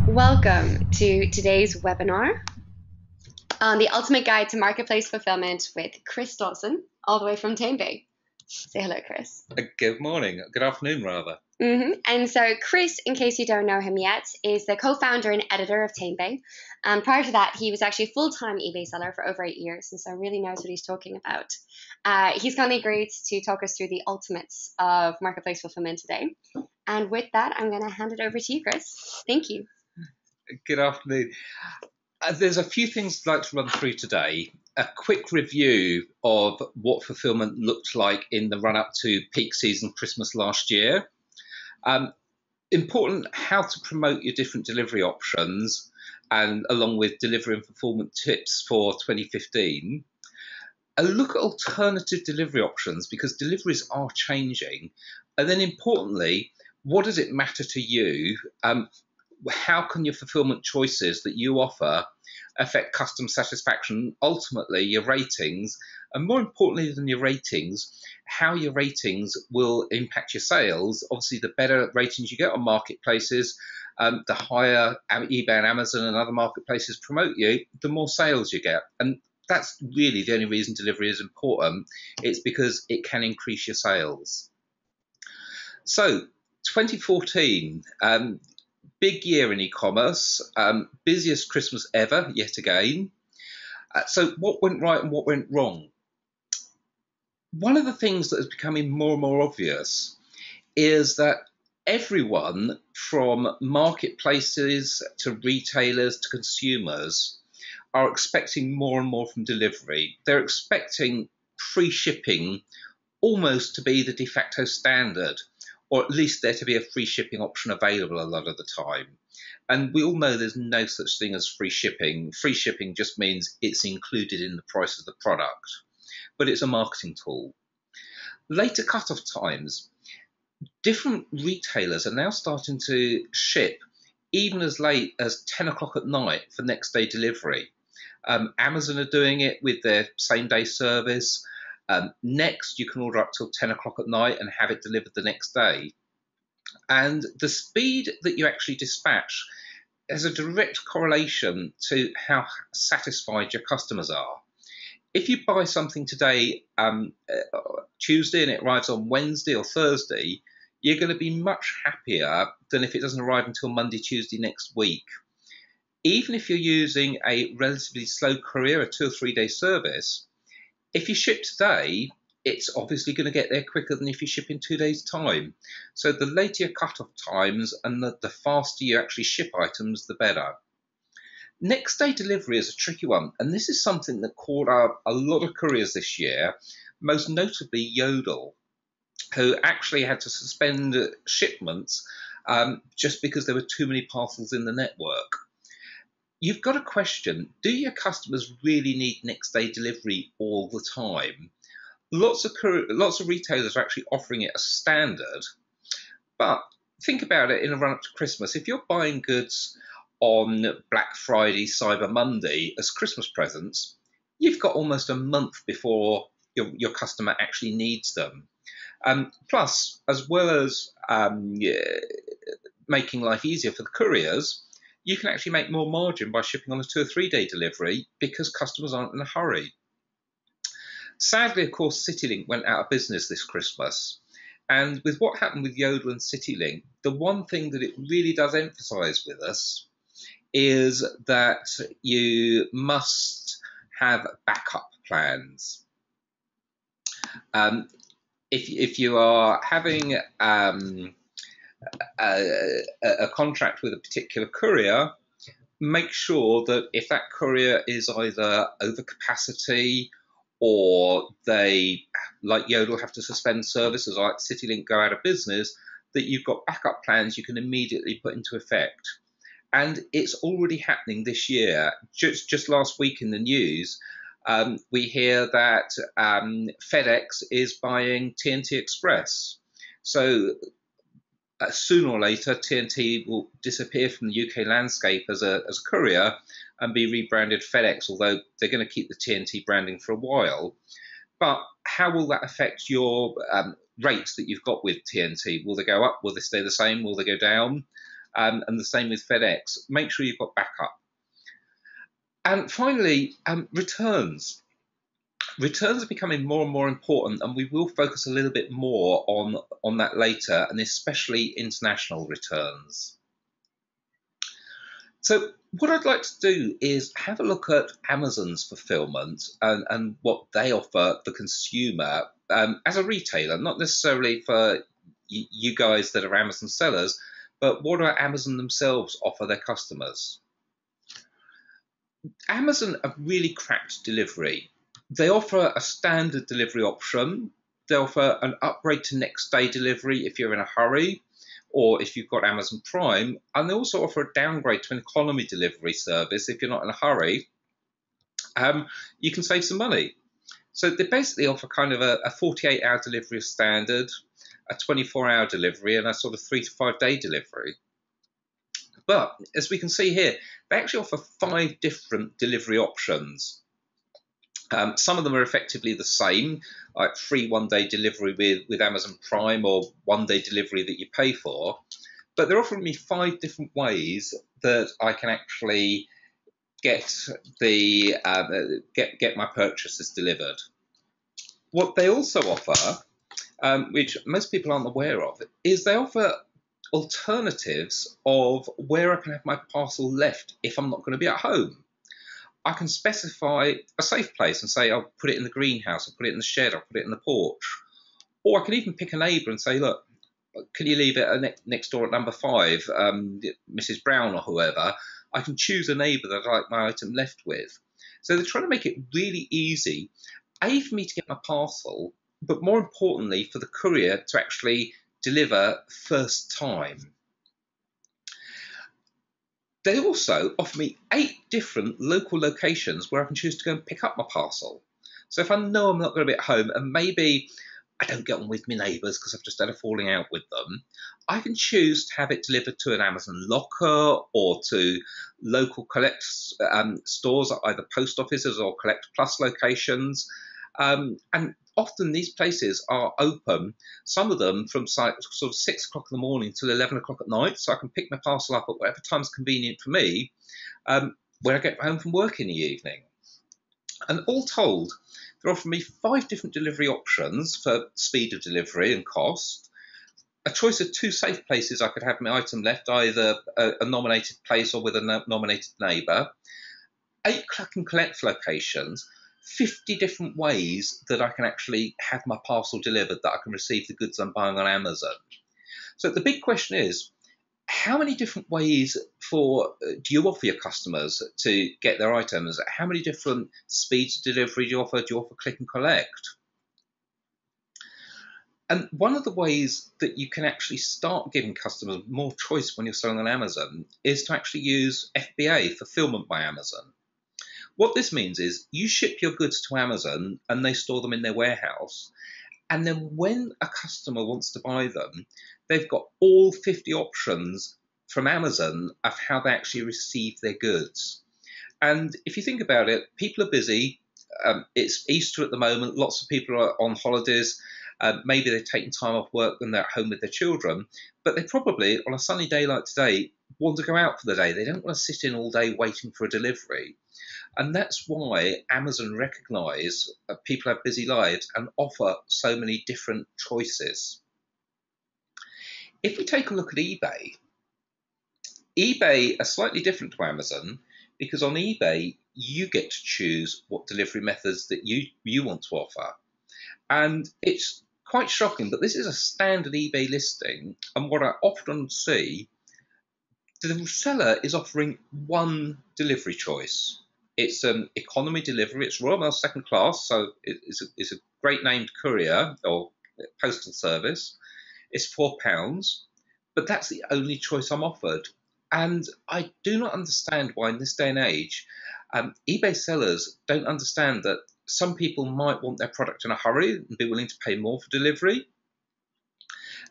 Welcome to today's webinar on the ultimate guide to marketplace fulfillment with Chris Dawson, all the way from Tamebay. Say hello, Chris. Good morning, good afternoon, rather. And so Chris, in case you don't know him yet, is the co-founder and editor of Tamebay. Prior to that, he was actually a full-time eBay seller for over 8 years, and so really knows what he's talking about. He's kindly agreed to talk us through the ultimates of marketplace fulfillment today. And with that, I'm going to hand it over to you, Chris. Thank you. Good afternoon. There's a few things I'd like to run through today. A quick review of what fulfillment looked like in the run-up to peak season Christmas last year. Important how to promote your different delivery options, and along with delivery and fulfillment tips for 2015. A look at alternative delivery options because deliveries are changing. And then importantly, what does it matter to you? How can your fulfillment choices that you offer affect customer satisfaction, ultimately your ratings, and more importantly than your ratings, how your ratings will impact your sales. Obviously, the better ratings you get on marketplaces, the higher eBay and Amazon and other marketplaces promote you, the more sales you get. And that's really the only reason delivery is important. It's because it can increase your sales. So 2014, big year in e-commerce, busiest Christmas ever, yet again. So what went right and what went wrong? One of the things that is becoming more and more obvious is that everyone from marketplaces to retailers to consumers are expecting more and more from delivery. They're expecting free shipping almost to be the de facto standard, or at least there to be a free shipping option available a lot of the time. And we all know there's no such thing as free shipping. Free shipping just means it's included in the price of the product, but it's a marketing tool. Later cutoff times, different retailers are now starting to ship even as late as 10 o'clock at night for next day delivery. Amazon are doing it with their same day service. Next, you can order up till 10 o'clock at night and have it delivered the next day. And the speed that you actually dispatch has a direct correlation to how satisfied your customers are. If you buy something today, Tuesday, and it arrives on Wednesday or Thursday, you're going to be much happier than if it doesn't arrive until Monday, Tuesday next week. Even if you're using a relatively slow courier, a 2 or 3 day service, if you ship today, it's obviously going to get there quicker than if you ship in 2 days' time. So the later your cut-off times and the faster you actually ship items, the better. Next day delivery is a tricky one, and this is something that caught up a lot of couriers this year, most notably Yodel, who actually had to suspend shipments just because there were too many parcels in the network. You've got to question, do your customers really need next day delivery all the time? Lots of retailers are actually offering it as standard, but think about it in a run up to Christmas. If you're buying goods on Black Friday, Cyber Monday as Christmas presents, you've got almost a month before your customer actually needs them. Plus, as well as making life easier for the couriers, you can actually make more margin by shipping on a 2 or 3 day delivery because customers aren't in a hurry. Sadly, of course, CityLink went out of business this Christmas. And with what happened with Yodel and CityLink, the one thing that it really does emphasize with us is that you must have backup plans. If you are having a contract with a particular courier, make sure that if that courier is either over capacity or they, like Yodel, have to suspend services, like CityLink go out of business, that you've got backup plans you can immediately put into effect. And it's already happening this year. Just last week in the news, we hear that FedEx is buying TNT Express. So sooner or later, TNT will disappear from the UK landscape as a courier and be rebranded FedEx, although they're going to keep the TNT branding for a while. But how will that affect your rates that you've got with TNT? Will they go up? Will they stay the same? Will they go down? and the same with FedEx. Make sure you've got backup. And finally, returns. Returns are becoming more and more important, and we will focus a little bit more on that later, and especially international returns. So what I'd like to do is have a look at Amazon's fulfillment and what they offer the consumer as a retailer, not necessarily for you guys that are Amazon sellers, but what do Amazon themselves offer their customers? Amazon have really cracked delivery. They offer a standard delivery option. They offer an upgrade to next day delivery if you're in a hurry, or if you've got Amazon Prime, and they also offer a downgrade to an economy delivery service if you're not in a hurry. You can save some money. So they basically offer kind of a 48-hour delivery as standard, a 24-hour delivery, and a sort of 3 to 5 day delivery. But as we can see here, they actually offer 5 different delivery options. Some of them are effectively the same, like free 1 day delivery with Amazon Prime, or 1 day delivery that you pay for. But they're offering me 5 different ways that I can actually get get my purchases delivered. What they also offer, which most people aren't aware of, is they offer alternatives of where I can have my parcel left if I'm not going to be at home. I can specify a safe place and say I'll put it in the greenhouse, I'll put it in the shed, I'll put it in the porch. Or I can even pick a neighbour and say, look, can you leave it next door at number 5, Mrs. Brown or whoever. I can choose a neighbour that I like my item left with. So they're trying to make it really easy, A, for me to get my parcel, but more importantly, for the courier to actually deliver first time. They also offer me 8 different local locations where I can choose to go and pick up my parcel. So if I know I'm not going to be at home, and maybe I don't get on with my neighbours because I've just had a falling out with them, I can choose to have it delivered to an Amazon locker or to local collect stores at either post offices or Collect Plus locations. And often these places are open, some of them from sort of 6 o'clock in the morning till 11 o'clock at night, so I can pick my parcel up at whatever time's convenient for me when I get home from work in the evening. And all told, they're offering me 5 different delivery options for speed of delivery and cost, a choice of 2 safe places I could have my item left, either a nominated place or with a nominated neighbour, 8 click and collect locations, 50 different ways that I can actually have my parcel delivered, that I can receive the goods I'm buying on Amazon. So the big question is, how many different ways do you offer your customers to get their items? How many different speeds of delivery do you offer? Do you offer click and collect? And one of the ways that you can actually start giving customers more choice when you're selling on Amazon is to actually use FBA, Fulfilment by Amazon. What this means is you ship your goods to Amazon and they store them in their warehouse. And then when a customer wants to buy them, they've got all 50 options from Amazon of how they actually receive their goods. And if you think about it, people are busy. It's Easter at the moment. Lots of people are on holidays. Maybe they're taking time off work when they're at home with their children. But they probably, on a sunny day like today, want to go out for the day. They don't want to sit in all day waiting for a delivery. And that's why Amazon recognise that people have busy lives and offer so many different choices. If we take a look at eBay, eBay are slightly different to Amazon because on eBay, you get to choose what delivery methods that you want to offer. And it's quite shocking, but this is a standard eBay listing. And what I often see, the seller is offering 1 delivery choice. It's an economy delivery. It's Royal Mail second class, so it's a great named courier or postal service. It's £4, but that's the only choice I'm offered. And I do not understand why in this day and age, eBay sellers don't understand that some people might want their product in a hurry and be willing to pay more for delivery.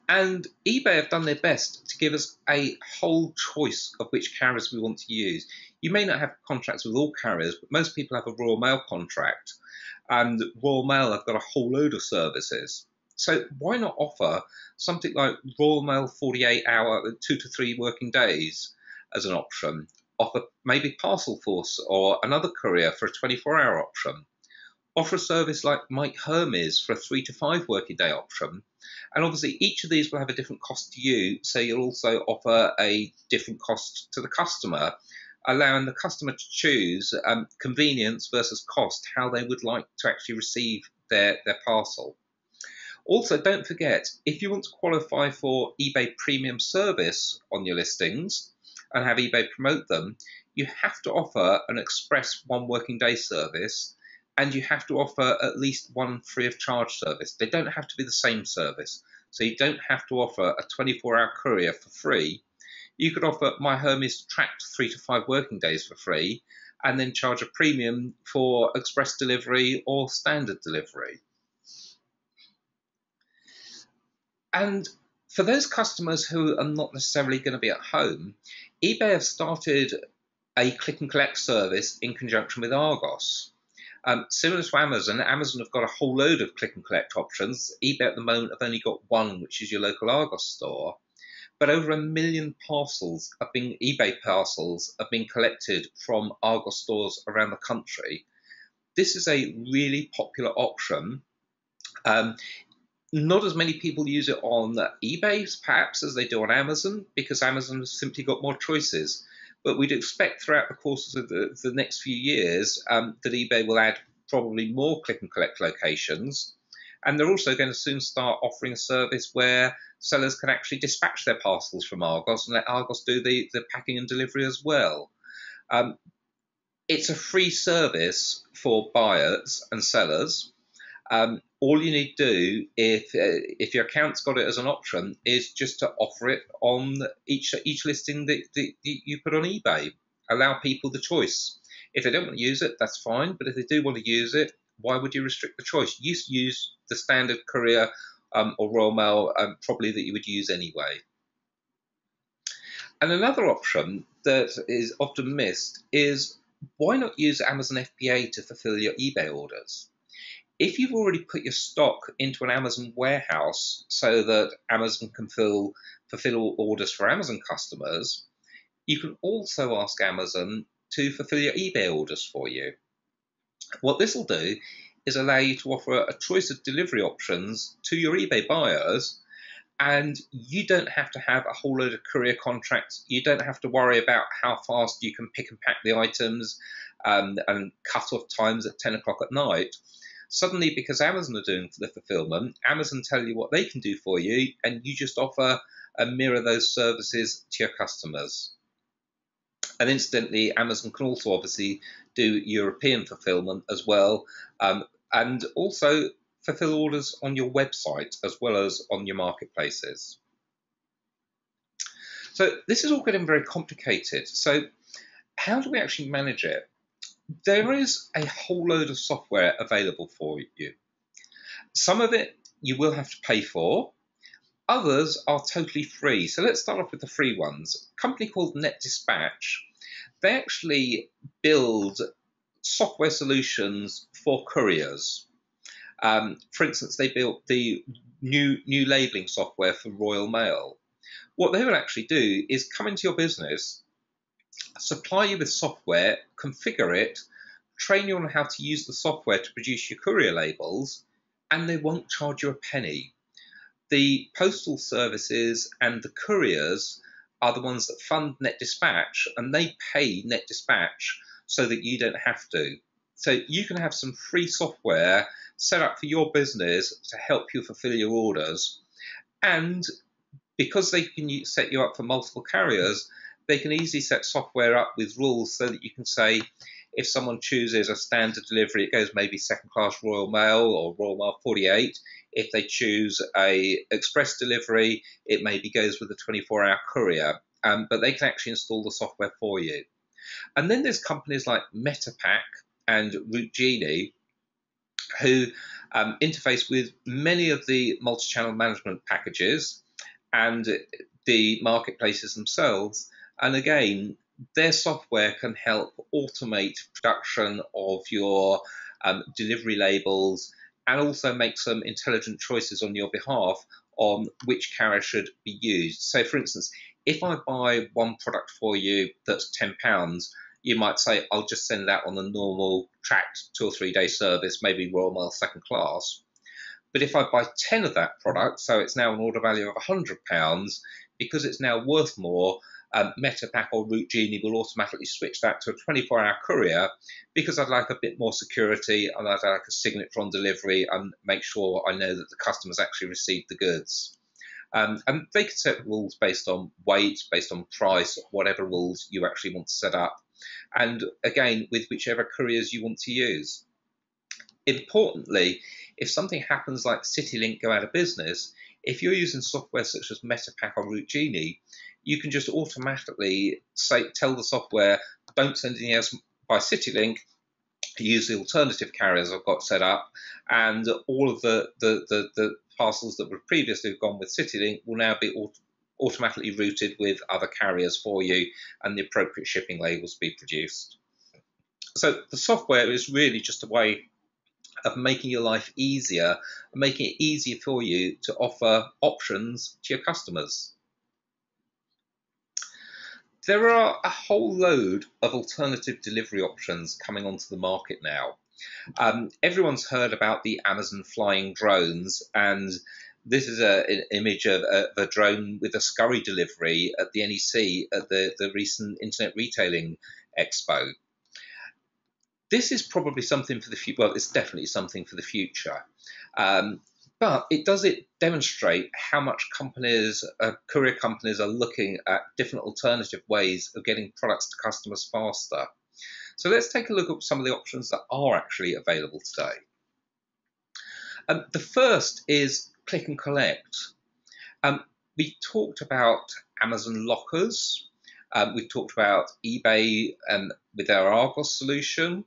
And eBay have done their best to give us a whole choice of which carriers we want to use. You may not have contracts with all carriers, but most people have a Royal Mail contract. And Royal Mail have got a whole load of services. So why not offer something like Royal Mail 48-hour, 2 to 3 working days as an option? Offer maybe Parcel Force or another courier for a 24-hour option. Offer a service like My Hermes for a 3 to 5 working day option. And obviously each of these will have a different cost to you, so you'll also offer a different cost to the customer, allowing the customer to choose convenience versus cost, how they would like to actually receive their parcel. Also, don't forget, if you want to qualify for eBay Premium Service on your listings and have eBay promote them, you have to offer an express 1 working day service, and you have to offer at least one free of charge service. They don't have to be the same service. So you don't have to offer a 24-hour courier for free. You could offer My Hermes tracked 3 to 5 working days for free, and then charge a premium for express delivery or standard delivery. And for those customers who are not necessarily going to be at home, eBay have started a click and collect service in conjunction with Argos. Similar to Amazon, Amazon have got a whole load of click and collect options. eBay at the moment have only got one, which is your local Argos store. But over 1 million parcels eBay parcels have been collected from Argos stores around the country. This is a really popular option. Not as many people use it on eBay, perhaps, as they do on Amazon, because Amazon has simply got more choices. But we'd expect throughout the course of the next few years that eBay will add probably more click and collect locations. And they're also going to soon start offering a service where sellers can actually dispatch their parcels from Argos and let Argos do the packing and delivery as well. It's a free service for buyers and sellers. All you need to do, if your account's got it as an option, is just to offer it on each listing that you put on eBay. Allow people the choice. If they don't want to use it, that's fine. But if they do want to use it, why would you restrict the choice? You use the standard courier or Royal Mail probably that you would use anyway. And another option that is often missed is, why not use Amazon FBA to fulfill your eBay orders? If you've already put your stock into an Amazon warehouse so that Amazon can fulfill orders for Amazon customers, you can also ask Amazon to fulfill your eBay orders for you. What this will do is allow you to offer a choice of delivery options to your eBay buyers, and you don't have to have a whole load of courier contracts. You don't have to worry about how fast you can pick and pack the items and cut-off times at 10 o'clock at night. Suddenly, because Amazon are doing the fulfillment, Amazon tell you what they can do for you, and you just offer and mirror those services to your customers. And incidentally, Amazon can also obviously do European fulfillment as well, and also fulfill orders on your website as well as on your marketplaces. So this is all getting very complicated. So how do we actually manage it? There is a whole load of software available for you. Some of it you will have to pay for. Others are totally free. So let's start off with the free ones. A company called NetDispatch, they actually build software solutions for couriers. For instance, they built the new labeling software for Royal Mail. What they will actually do is come into your business, supply you with software, configure it, train you on how to use the software to produce your courier labels, and they won't charge you a penny. The postal services and the couriers are the ones that fund NetDispatch, and they pay NetDispatch so that you don't have to. So you can have some free software set up for your business to help you fulfill your orders. And because they can set you up for multiple carriers, they can easily set software up with rules so that you can say, if someone chooses a standard delivery, it goes maybe second class Royal Mail or Royal Mail 48. If they choose a express delivery, it maybe goes with a 24-hour courier. But they can actually install the software for you. And then there's companies like MetaPack and Route Genie who interface with many of the multi-channel management packages and the marketplaces themselves. And again, their software can help automate production of your delivery labels and also make some intelligent choices on your behalf on which carrier should be used. So, for instance, if I buy one product for you that's £10, you might say, I'll just send that on a normal tracked 2 or 3 day service, maybe Royal Mail second class. But if I buy 10 of that product, so it's now an order value of £100, because it's now worth more, Metapack or Route Genie will automatically switch that to a 24-hour courier, because I'd like a bit more security and I'd like a signature on delivery and make sure I know that the customer's actually received the goods. And they can set rules based on weight, based on price, whatever rules you actually want to set up. And again, with whichever couriers you want to use. Importantly, if something happens like CityLink go out of business, if you're using software such as Metapack or Route Genie, you can just automatically tell the software, don't send anything else by CityLink, use the alternative carriers I've got set up, and all of the parcels that would previously have gone with CityLink will now be automatically routed with other carriers for you, and the appropriate shipping labels be produced. So the software is really just a way of making your life easier and making it easier for you to offer options to your customers. There are a whole load of alternative delivery options coming onto the market now. Everyone's heard about the Amazon flying drones, and this is an image of a drone with a scurry delivery at the NEC at the recent Internet Retailing Expo. This is probably something for the future. Well, it's definitely something for the future. But it does demonstrate how much courier companies are looking at different alternative ways of getting products to customers faster. So let's take a look at some of the options that are actually available today. The first is click and collect. We talked about Amazon lockers. We've talked about eBay with their Argos solution.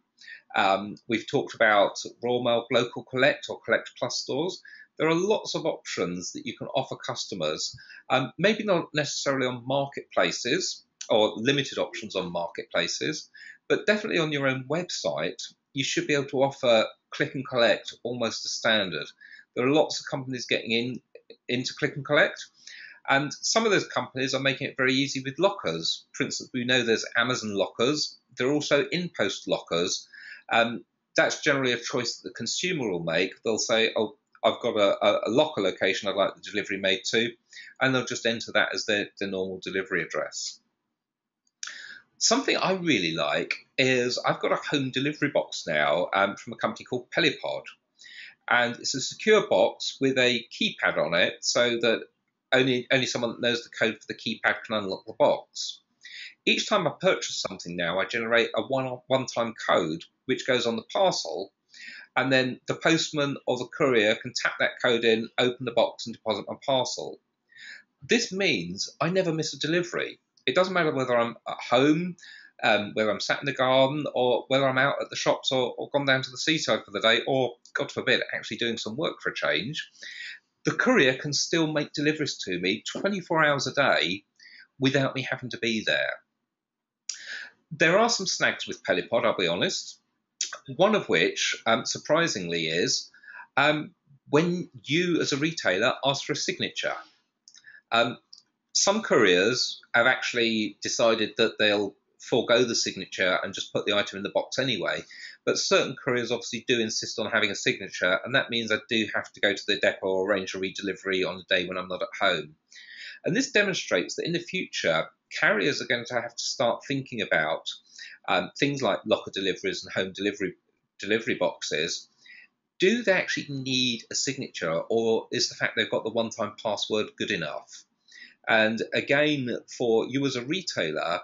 We've talked about Royal Mail Local Collect or Collect Plus stores. There are lots of options that you can offer customers, maybe not necessarily on marketplaces or limited options on marketplaces, but definitely on your own website, you should be able to offer click and collect almost as standard. There are lots of companies getting into click and collect, and some of those companies are making it very easy with lockers. For instance, we know there's Amazon lockers. There are also in-post lockers. That's generally a choice that the consumer will make. They'll say, oh, I've got a locker location I'd like the delivery made to, and they'll just enter that as their normal delivery address. Something I really like is I've got a home delivery box now from a company called Pelipod. And it's a secure box with a keypad on it so that only someone that knows the code for the keypad can unlock the box. Each time I purchase something now, I generate a one-time code which goes on the parcel, and then the postman or the courier can tap that code in, open the box and deposit my parcel. This means I never miss a delivery. It doesn't matter whether I'm at home, whether I'm sat in the garden, or whether I'm out at the shops or gone down to the seaside for the day, or, God forbid, actually doing some work for a change. The courier can still make deliveries to me 24 hours a day without me having to be there. There are some snags with Pelipod, I'll be honest. One of which, surprisingly, is when you as a retailer ask for a signature. Some couriers have actually decided that they'll forego the signature and just put the item in the box anyway. But certain couriers obviously do insist on having a signature, and that means I do have to go to the depot or arrange a redelivery on a day when I'm not at home. And this demonstrates that in the future, carriers are going to have to start thinking about things like locker deliveries and home delivery boxes. Do they actually need a signature, or is the fact they've got the one-time password good enough? And again, for you as a retailer,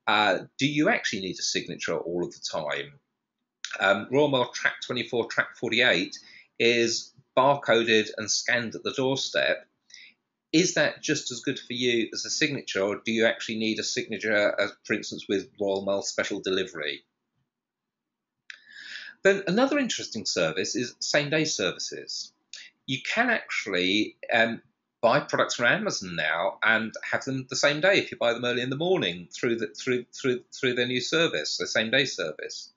do you actually need a signature all of the time? Royal Mail Track 24, Track 48 is barcoded and scanned at the doorstep. Is that just as good for you as a signature, or do you actually need a signature, for instance, with Royal Mail Special Delivery? Then another interesting service is same-day services. You can actually buy products from Amazon now and have them the same day if you buy them early in the morning through their new service, the same-day service.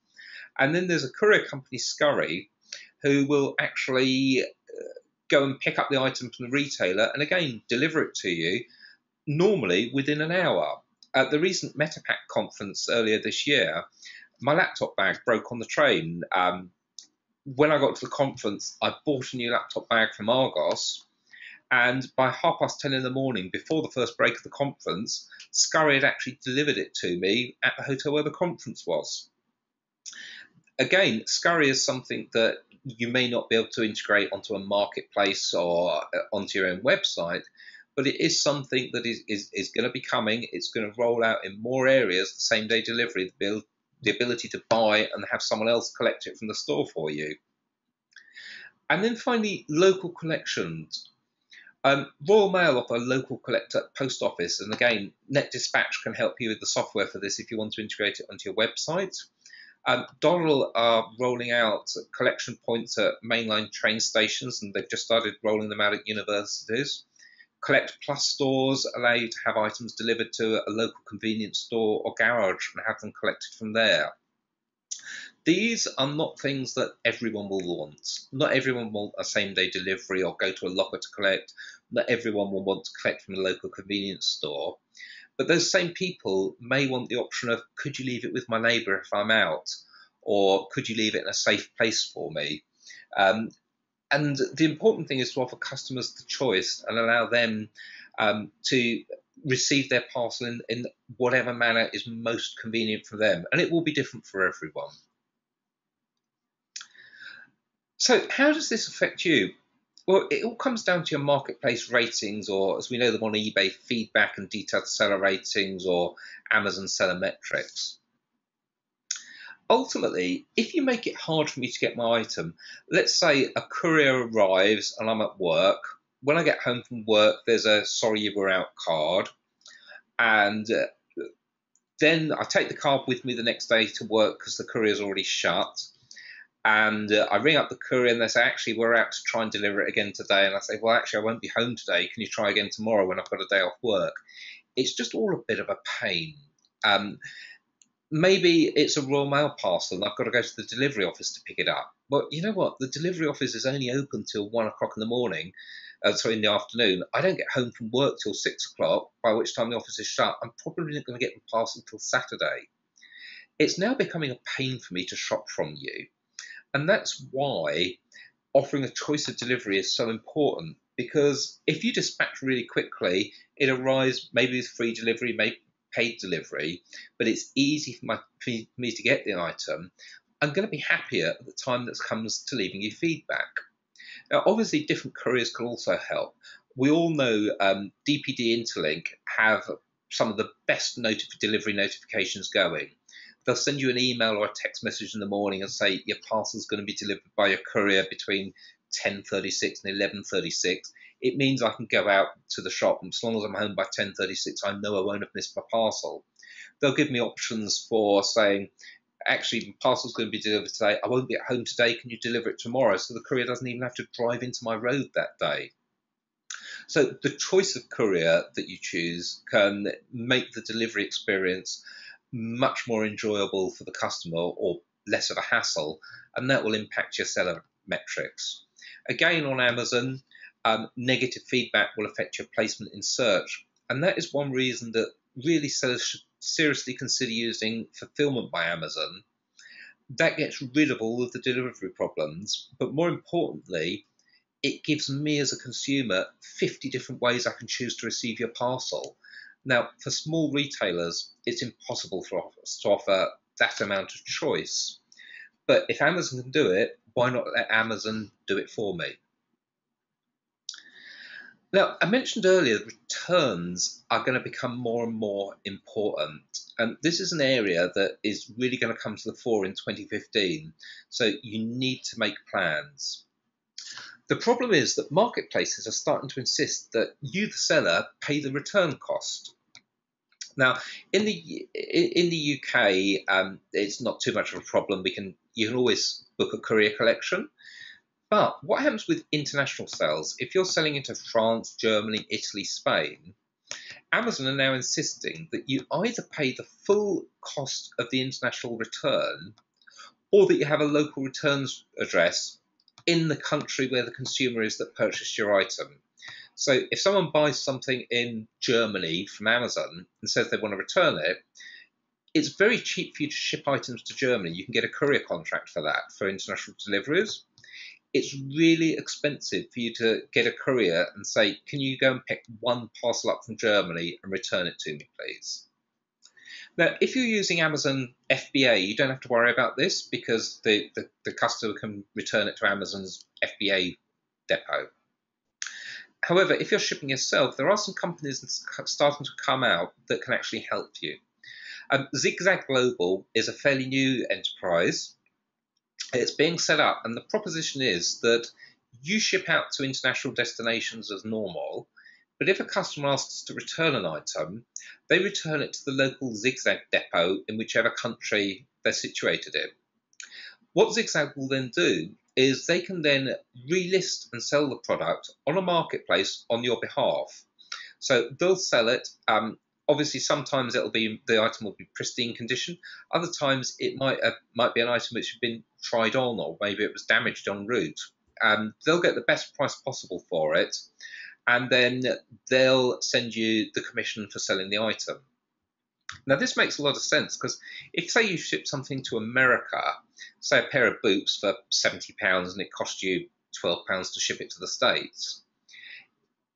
And then there's a courier company, Scurry, who will actually go and pick up the item from the retailer and again deliver it to you, normally within an hour. At the recent MetaPack conference earlier this year, my laptop bag broke on the train. When I got to the conference, I bought a new laptop bag from Argos, and by 10:30 in the morning, before the first break of the conference, Scurry had actually delivered it to me at the hotel where the conference was. Again, Scurry is something that you may not be able to integrate onto a marketplace or onto your own website, but it is something that is going to be coming. It's going to roll out in more areas, the same day delivery, the ability to buy and have someone else collect it from the store for you. And then finally, local collections. Royal Mail offer a local collector post office, and again, Net Dispatch can help you with the software for this if you want to integrate it onto your website. Donald are rolling out collection points at mainline train stations, and they've just started rolling them out at universities. Collect Plus stores allow you to have items delivered to a local convenience store or garage and have them collected from there. These are not things that everyone will want. Not everyone will want a same-day delivery or go to a locker to collect. Not everyone will want to collect from a local convenience store. But those same people may want the option of, could you leave it with my neighbour if I'm out? Or could you leave it in a safe place for me? And the important thing is to offer customers the choice and allow them to receive their parcel in whatever manner is most convenient for them. And it will be different for everyone. So how does this affect you? Well, it all comes down to your marketplace ratings, or as we know them on eBay, feedback and detailed seller ratings, or Amazon seller metrics. Ultimately, if you make it hard for me to get my item, let's say a courier arrives and I'm at work. When I get home from work, there's a sorry you were out card. And then I take the card with me the next day to work because the courier's already shut. And I ring up the courier and they say, actually, we're out to try and deliver it again today. And I say, well, actually, I won't be home today. Can you try again tomorrow when I've got a day off work? It's just all a bit of a pain. Maybe it's a Royal Mail parcel and I've got to go to the delivery office to pick it up. But you know what? The delivery office is only open till 1 o'clock in the morning, in the afternoon. I don't get home from work till 6 o'clock, by which time the office is shut. I'm probably not going to get the parcel until Saturday. It's now becoming a pain for me to shop from you. And that's why offering a choice of delivery is so important, because if you dispatch really quickly, it arrives maybe with free delivery, maybe paid delivery, but it's easy for me to get the item. I'm going to be happier at the time that comes to leaving you feedback. Now, obviously, different couriers can also help. We all know DPD Interlink have some of the best delivery notifications going. They'll send you an email or a text message in the morning and say your parcel's going to be delivered by your courier between 10:36 and 11:36. It means I can go out to the shop, and as long as I'm home by 10:36, I know I won't have missed my parcel. They'll give me options for saying, actually, my parcel's going to be delivered today. I won't be at home today. Can you deliver it tomorrow? So the courier doesn't even have to drive into my road that day. So the choice of courier that you choose can make the delivery experience much more enjoyable for the customer or less of a hassle, and that will impact your seller metrics. Again, on Amazon, negative feedback will affect your placement in search, and that is one reason that really sellers should seriously consider using Fulfilment by Amazon. That gets rid of all of the delivery problems, but more importantly, it gives me as a consumer 50 different ways I can choose to receive your parcel. Now, for small retailers, it's impossible for us to offer that amount of choice. But if Amazon can do it, why not let Amazon do it for me? Now, I mentioned earlier that returns are going to become more and more important. And this is an area that is really going to come to the fore in 2015. So you need to make plans. The problem is that marketplaces are starting to insist that you, the seller, pay the return cost. Now, in the UK, it's not too much of a problem. You can always book a courier collection. But what happens with international sales? If you're selling into France, Germany, Italy, Spain, Amazon are now insisting that you either pay the full cost of the international return, or that you have a local returns address in the country where the consumer is that purchased your item. So if someone buys something in Germany from Amazon and says they want to return it, it's very cheap for you to ship items to Germany. You can get a courier contract for that, for international deliveries. It's really expensive for you to get a courier and say, can you go and pick one parcel up from Germany and return it to me, please? Now, if you're using Amazon FBA, you don't have to worry about this because the customer can return it to Amazon's FBA depot. However, if you're shipping yourself, there are some companies starting to come out that can actually help you. Zigzag Global is a fairly new enterprise. It's being set up, and the proposition is that you ship out to international destinations as normal, but if a customer asks to return an item, they return it to the local Zigzag depot in whichever country they're situated in. What Zigzag will then do is they can then relist and sell the product on a marketplace on your behalf. So they'll sell it. Obviously, sometimes the item will be pristine condition. Other times, it might be an item which has been tried on, or maybe it was damaged en route. They'll get the best price possible for it, and then they'll send you the commission for selling the item. Now, this makes a lot of sense because if, say, you ship something to America, say a pair of boots for £70 and it cost you £12 to ship it to the States,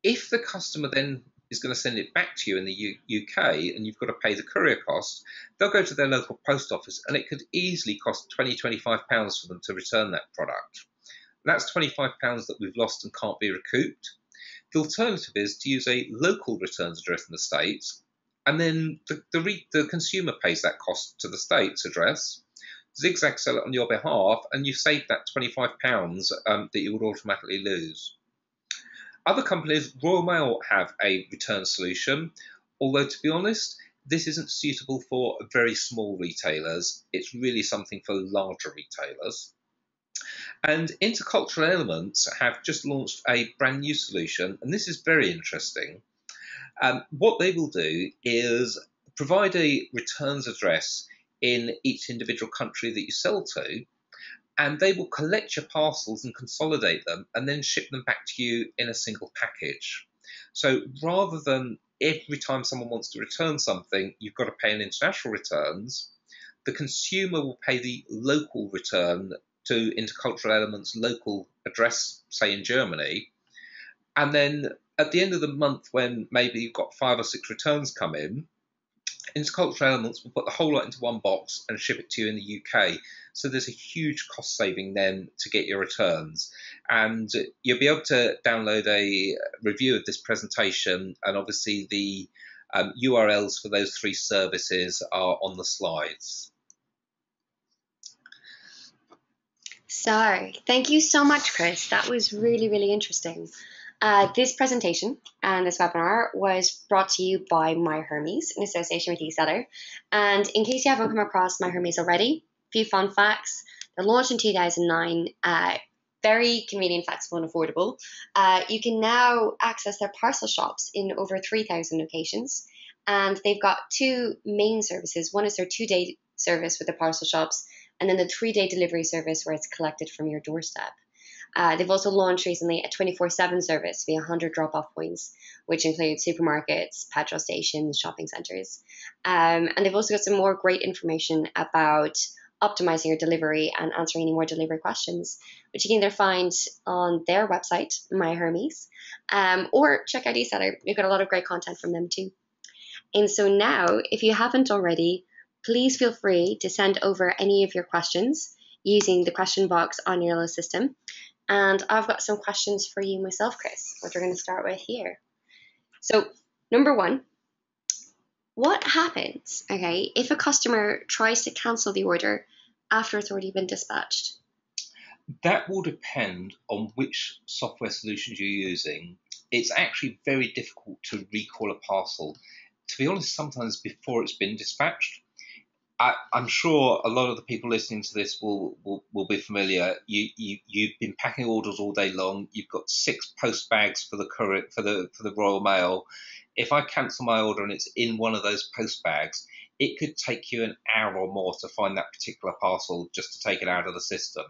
if the customer then is going to send it back to you in the UK and you've got to pay the courier cost, they'll go to their local post office and it could easily cost £20-25 for them to return that product. And that's £25 that we've lost and can't be recouped. The alternative is to use a local returns address in the States, and then the consumer pays that cost to the States address. Zigzag sell it on your behalf, and you've saved that £25 that you would automatically lose. Other companies, Royal Mail, have a return solution, although to be honest, this isn't suitable for very small retailers. It's really something for larger retailers. And Intercultural Elements have just launched a brand new solution, and this is very interesting. What they will do is provide a returns address in each individual country that you sell to, and they will collect your parcels and consolidate them and then ship them back to you in a single package. So rather than every time someone wants to return something, you've got to pay an international returns, the consumer will pay the local return to Intercultural Elements' local address, say in Germany, and then at the end of the month, when maybe you've got 5 or 6 returns come in, Intercultural Elements will put the whole lot into one box and ship it to you in the UK. So there's a huge cost saving then to get your returns. And you'll be able to download a review of this presentation, and obviously the URLs for those 3 services are on the slides. So, thank you so much, Chris. That was really, really interesting. This presentation and this webinar was brought to you by MyHermes in association with eSeller. And in case you haven't come across MyHermes already, a few fun facts. They're launched in 2009, very convenient, flexible and affordable. You can now access their parcel shops in over 3,000 locations. And they've got 2 main services. One is their 2-day service with the parcel shops, and then the 3-day delivery service where it's collected from your doorstep. They've also launched recently a 24/7 service via 100 drop-off points, which include supermarkets, petrol stations, shopping centres. And they've also got some more great information about optimizing your delivery and answering any more delivery questions, which you can either find on their website, MyHermes, or check out eSeller. We've got a lot of great content from them too. And so now, if you haven't already, please feel free to send over any of your questions using the question box on your little system. And I've got some questions for you myself, Chris, which we're going to start with here. So, number 1, what happens, okay, if a customer tries to cancel the order after it's already been dispatched? That will depend on which software solutions you're using. It's actually very difficult to recall a parcel. To be honest, sometimes before it's been dispatched. I'm sure a lot of the people listening to this will be familiar. You've been packing orders all day long. You've got 6 post bags for the courier, for the Royal Mail. If I cancel my order and it's in one of those post bags, it could take you an hour or more to find that particular parcel just to take it out of the system.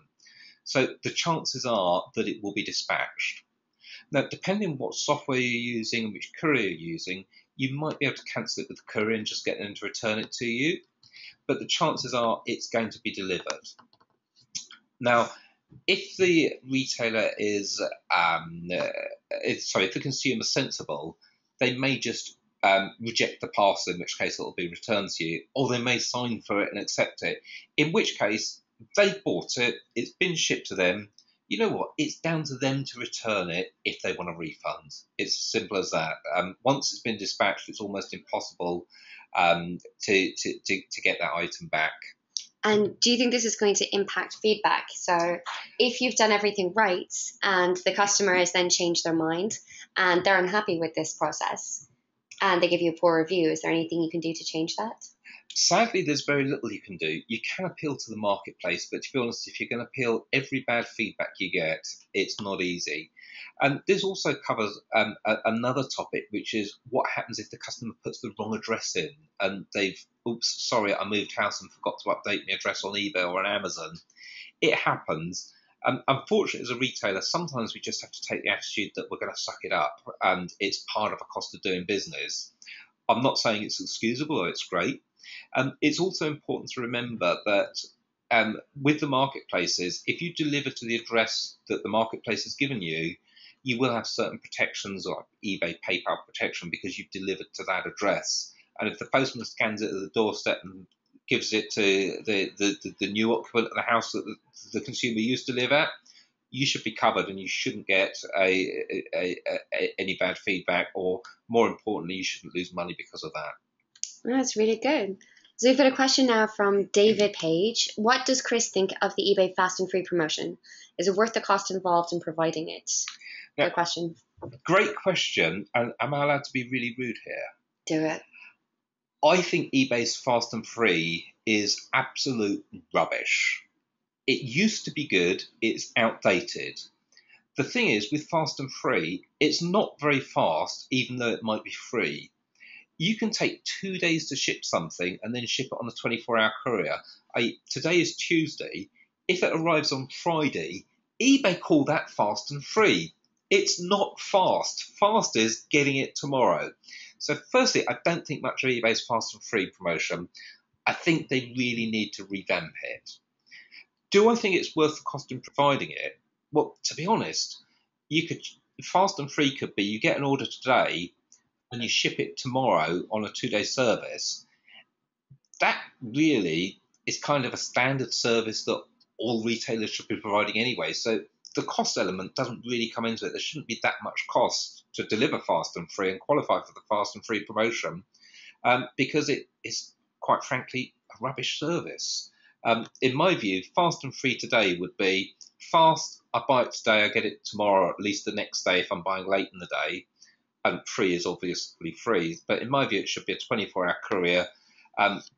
So the chances are that it will be dispatched. Now, depending on what software you're using and which courier you're using, you might be able to cancel it with the courier and just get them to return it to you. But the chances are it's going to be delivered. Now, if the retailer if the consumer's sensible, they may just reject the parcel, in which case it will be returned to you, or they may sign for it and accept it, in which case they've bought it, it's been shipped to them. You know what? It's down to them to return it if they want a refund. It's as simple as that. Once it's been dispatched, it's almost impossible to get that item back. And do you think this is going to impact feedback? So if you've done everything right and the customer has then changed their mind and they're unhappy with this process and they give you a poor review, is there anything you can do to change that? Sadly, there's very little you can do. You can appeal to the marketplace, but to be honest, if you're going to appeal every bad feedback you get, it's not easy. And this also covers another topic, which is what happens if the customer puts the wrong address in and oops, sorry, I moved house and forgot to update my address on eBay or on Amazon. It happens. Unfortunately, as a retailer, sometimes we just have to take the attitude that we're going to suck it up and it's part of a cost of doing business. I'm not saying it's excusable or it's great. It's also important to remember that with the marketplaces, if you deliver to the address that the marketplace has given you, you will have certain protections like eBay PayPal protection because you've delivered to that address. And if the postman scans it at the doorstep and gives it to the new occupant of the house that the consumer used to live at, you should be covered and you shouldn't get any bad feedback, or more importantly, you shouldn't lose money because of that. That's really good. So we've got a question now from David Page. What does Chris think of the eBay Fast and Free promotion? Is it worth the cost involved in providing it? Good question. Great question. And am I allowed to be really rude here? Do it. I think eBay's Fast and Free is absolute rubbish. It used to be good. It's outdated. The thing is, with Fast and Free, it's not very fast, even though it might be free. You can take 2 days to ship something and then ship it on a 24-hour courier. Today is Tuesday. If it arrives on Friday, eBay call that fast and free. It's not fast. Fast is getting it tomorrow. So firstly, I don't think much of eBay's fast and free promotion. I think they really need to revamp it. Do I think it's worth the cost in providing it? Well, to be honest, fast and free could be you get an order today and you ship it tomorrow on a 2-day service. That really is kind of a standard service that all retailers should be providing anyway. So the cost element doesn't really come into it. There shouldn't be that much cost to deliver fast and free and qualify for the fast and free promotion because it is, quite frankly, a rubbish service. In my view, fast and free today would be fast, I buy it today, I get it tomorrow, or at least the next day if I'm buying late in the day. And free is obviously free, but in my view, it should be a 24-hour courier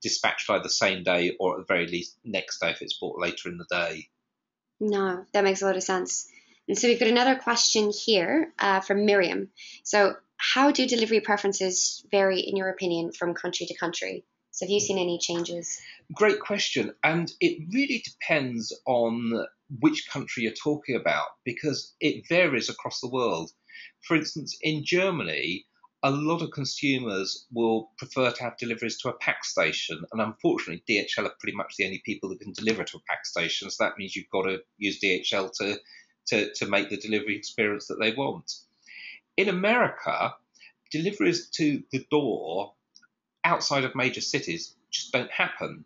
dispatched either the same day or at the very least next day if it's bought later in the day. No, that makes a lot of sense. And so we've got another question here from Miriam. So how do delivery preferences vary, in your opinion, from country to country? So have you seen any changes? Great question. And it really depends on which country you're talking about because it varies across the world. For instance, in Germany, a lot of consumers will prefer to have deliveries to a pack station. And unfortunately, DHL are pretty much the only people that can deliver to a pack station. So that means you've got to use DHL to make the delivery experience that they want. In America, deliveries to the door outside of major cities just don't happen.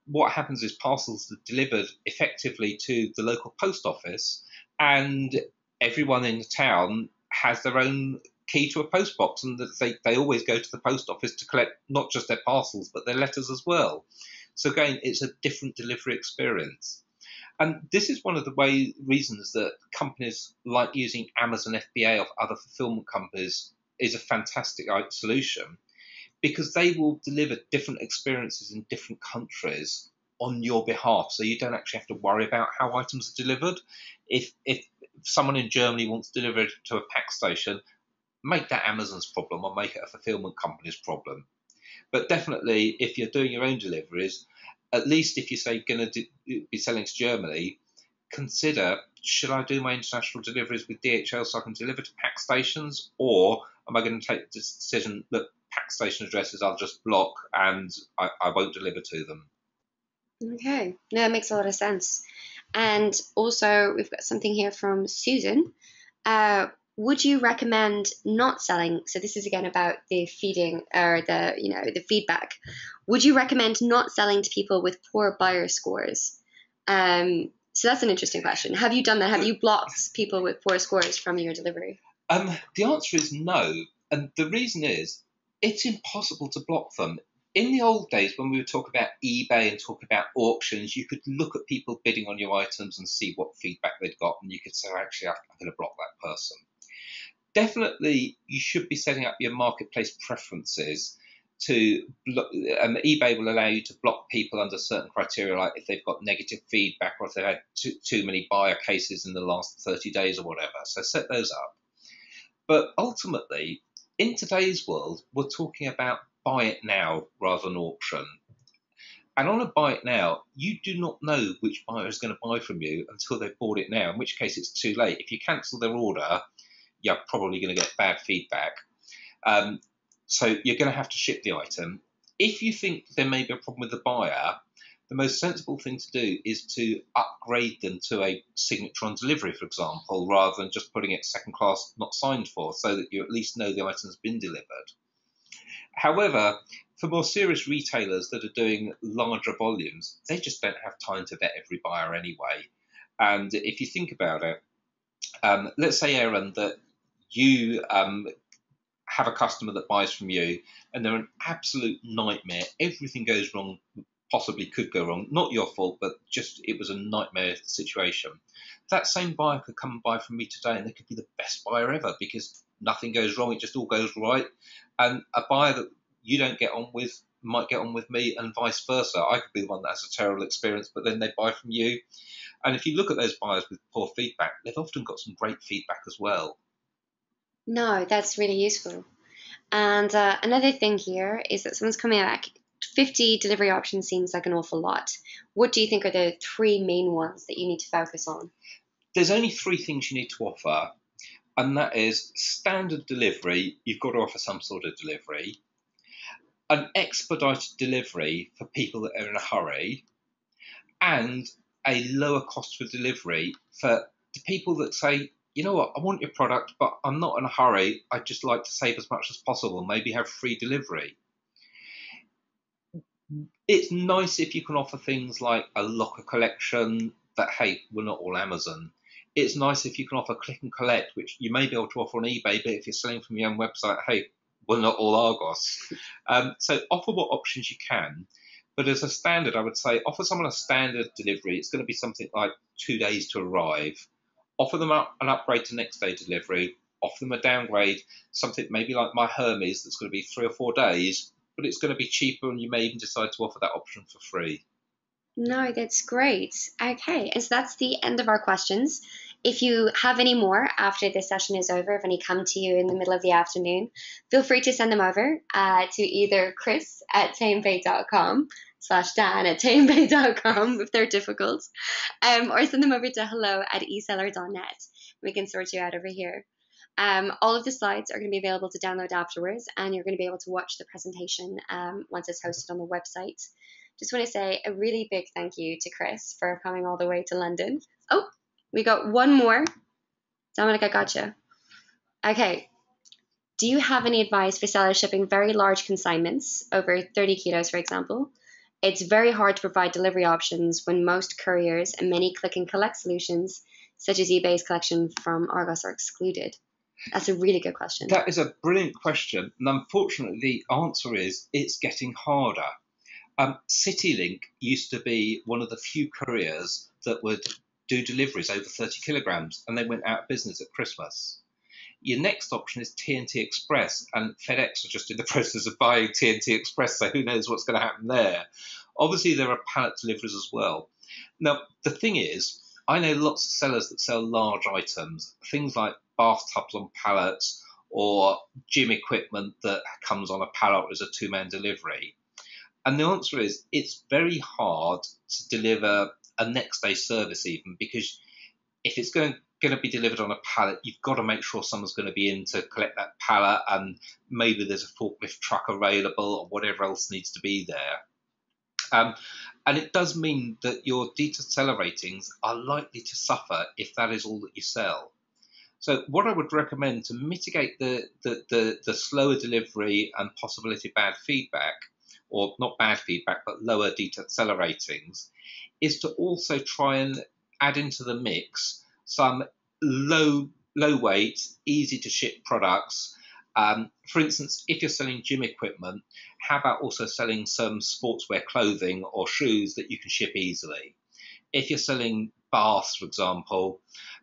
What happens is parcels are delivered effectively to the local post office, and everyone in the town has their own key to a post box, and they always go to the post office to collect not just their parcels but their letters as well. So again, it's a different delivery experience. And this is one of the reasons that companies like using Amazon FBA or other fulfillment companies is a fantastic solution, because they will deliver different experiences in different countries on your behalf. So you don't actually have to worry about how items are delivered. If someone in Germany wants to deliver it to a pack station, make that Amazon's problem or make it a fulfillment company's problem. But definitely, if you're doing your own deliveries, at least if you say going to be selling to Germany, consider, should I do my international deliveries with DHL so I can deliver to pack stations, or am I going to take the decision that pack station addresses I'll just block and I won't deliver to them? Okay, no, that makes a lot of sense. And also, we've got something here from Susan. Would you recommend not selling? So this is again about the feeding or the feedback. Would you recommend not selling to people with poor buyer scores? So that's an interesting question. Have you done that? Have you blocked people with poor scores from your delivery? The answer is no, and the reason is it's impossible to block them. In the old days, when we would talk about eBay and talk about auctions, you could look at people bidding on your items and see what feedback they'd got, and you could say, actually, I'm going to block that person. Definitely, you should be setting up your marketplace preferences to block, and eBay will allow you to block people under certain criteria, like if they've got negative feedback or if they've had too many buyer cases in the last 30 days or whatever. So set those up. But ultimately, in today's world, we're talking about buy it now rather than auction. And on a buy it now, you do not know which buyer is going to buy from you until they've bought it now, in which case it's too late. If you cancel their order, you're probably going to get bad feedback. So you're going to have to ship the item. If you think there may be a problem with the buyer, the most sensible thing to do is to upgrade them to a signature on delivery, for example, rather than just putting it second class, not signed for, so that you at least know the item's been delivered. However, for more serious retailers that are doing larger volumes, they just don't have time to vet every buyer anyway. And if you think about it, let's say, Aaron, that you have a customer that buys from you and they're an absolute nightmare. Everything goes wrong, possibly could go wrong. Not your fault, but just it was a nightmare situation. That same buyer could come and buy from me today and they could be the best buyer ever because nothing goes wrong. It just all goes right. And a buyer that you don't get on with might get on with me and vice versa. I could be the one that has a terrible experience, but then they buy from you. And if you look at those buyers with poor feedback, they've often got some great feedback as well. No, that's really useful. And another thing here is that someone's coming back. 50 delivery options seems like an awful lot. What do you think are the three main ones that you need to focus on? There's only three things you need to offer, and that is standard delivery. You've got to offer some sort of delivery, an expedited delivery for people that are in a hurry, and a lower cost for delivery for the people that say, you know what, I want your product, but I'm not in a hurry. I'd just like to save as much as possible, maybe have free delivery. It's nice if you can offer things like a locker collection that, hey, we're not all Amazon. It's nice if you can offer click and collect, which you may be able to offer on eBay, but if you're selling from your own website, hey, we're not all Argos. So offer what options you can. But as a standard, I would say offer someone a standard delivery. It's going to be something like 2 days to arrive. Offer them an upgrade to next day delivery. Offer them a downgrade, something maybe like my Hermes that's going to be 3 or 4 days, but it's going to be cheaper and you may even decide to offer that option for free. No, that's great. Okay, and so that's the end of our questions. If you have any more after this session is over, if any come to you in the middle of the afternoon, feel free to send them over to either chris@tamebay.com /Dan@tamebay.com if they're difficult, or send them over to hello@eseller.net. We can sort you out over here. All of the slides are going to be available to download afterwards, and you're going to be able to watch the presentation once it's hosted on the website. Just want to say a really big thank you to Chris for coming all the way to London. Oh, we got one more. Dominic, I got you. Okay. Do you have any advice for sellers shipping very large consignments, over 30 kilos, for example? It's very hard to provide delivery options when most couriers and many click and collect solutions, such as eBay's collection from Argos, are excluded. That's a really good question. That is a brilliant question. And unfortunately, the answer is it's getting harder. CityLink used to be one of the few couriers that would do deliveries over 30 kilograms, and they went out of business at Christmas. Your next option is TNT Express, and FedEx are just in the process of buying TNT Express, so who knows what's going to happen there. Obviously, there are pallet deliveries as well. Now, the thing is, I know lots of sellers that sell large items, things like bathtubs on pallets or gym equipment that comes on a pallet as a two-man delivery. And the answer is it's very hard to deliver a next day service even, because if it's going to be delivered on a pallet, you've got to make sure someone's going to be in to collect that pallet, and maybe there's a forklift truck available or whatever else needs to be there. And it does mean that your detailed seller ratings are likely to suffer if that is all that you sell. So what I would recommend to mitigate the slower delivery and possibility of bad feedback, or not bad feedback, but lower detailed seller ratings, is to also try and add into the mix some low weight, easy to ship products. For instance, if you're selling gym equipment, how about also selling some sportswear clothing or shoes that you can ship easily? If you're selling baths, for example,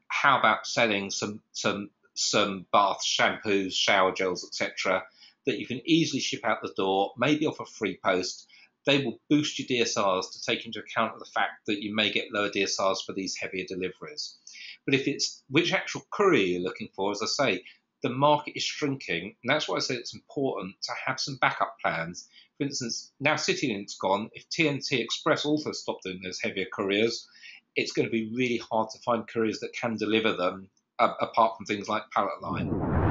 how about selling some bath shampoos, shower gels, etc., that you can easily ship out the door, maybe off a free post? They will boost your DSRs to take into account the fact that you may get lower DSRs for these heavier deliveries. But if it's which actual courier you're looking for, as I say, the market is shrinking, and that's why I say it's important to have some backup plans. For instance, now CityLink's gone, if TNT Express also stopped doing those heavier couriers, it's going to be really hard to find couriers that can deliver them, apart from things like Pallet Line.